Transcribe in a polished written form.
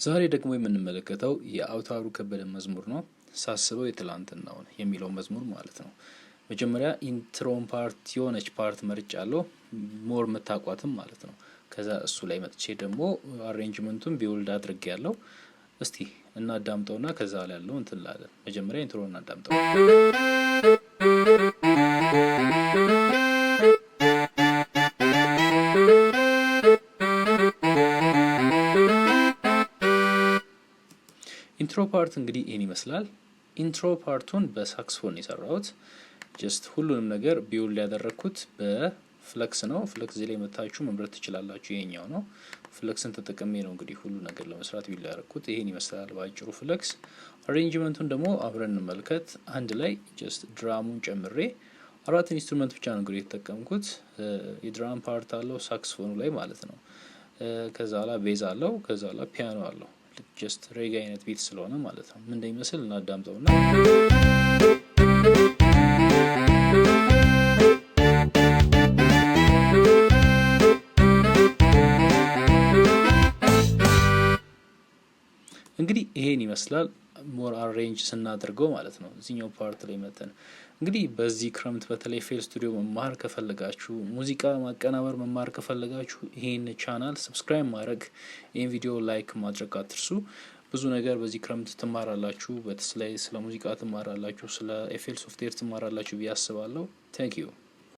ዛሬ ደግሞ የምንመለከተው የአውታሩ ከበደ መዝሙር ነው። ሳስበው የትላንቱን የሚለው መዝሙር ማለት ነው። መጀመሪያ ኢንትሮን ፓርት የሆነች ፓርት መርጫለሁ ሞር መታቋትም ማለት ነው። ከዛ እሱ ላይ መጥቼ ደግሞ አሬንጅመንቱን ቢውልድ አድርጌያለሁ። እስቲ እናዳምጠውና ከዛ ላይ ያለው እንትላለን። መጀመሪያ ኢንትሮን እናዳምጠው። ኢንትሮ ፓርት እንግዲህ ይሄን ይመስላል። ኢንትሮ ፓርቱን በሳክስፎን የሰራሁት ጀስት ሁሉንም ነገር ቢውል ያደረኩት በፍለክስ ነው። ፍለክስ ላይ መታችሁ መምረጥ ትችላላችሁ። ይሄኛው ነው ፍለክስን ተጠቅሜ ነው እንግዲህ ሁሉ ነገር ለመስራት ቢውል ያደረኩት። ይሄን ይመስላል ባጭሩ ፍለክስ። አሬንጅመንቱን ደግሞ አብረን እንመልከት። አንድ ላይ ጀስት ድራሙን ጨምሬ አራት ኢንስትሩመንት ብቻ ነው እንግዲህ የተጠቀምኩት። የድራም ፓርት አለው ሳክስፎኑ ላይ ማለት ነው። ከዛ ላ ቤዝ አለው፣ ከዛ ላ ፒያኖ አለው። ጀስት ሬጌ አይነት ቢት ስለሆነ ማለት ነው። ምን እንደሚመስል እናዳምጠውና እንግዲህ ይሄን ይመስላል። ሞር አሬንጅ ስናደርገው ማለት ነው። እዚህኛው ፓርት ላይ መተን እንግዲህ በዚህ ክረምት በተለይ ፌል ስቱዲዮ መማር ከፈለጋችሁ፣ ሙዚቃ ማቀናበር መማር ከፈለጋችሁ ይሄን ቻናል ሰብስክራይብ ማድረግ፣ ይሄን ቪዲዮ ላይክ ማድረግ አትርሱ። ብዙ ነገር በዚህ ክረምት ትማራላችሁ። በተለይ ስለ ሙዚቃ ትማራላችሁ፣ ስለ ኤፍኤል ሶፍትዌር ትማራላችሁ ብዬ አስባለሁ። ታንክ ዩ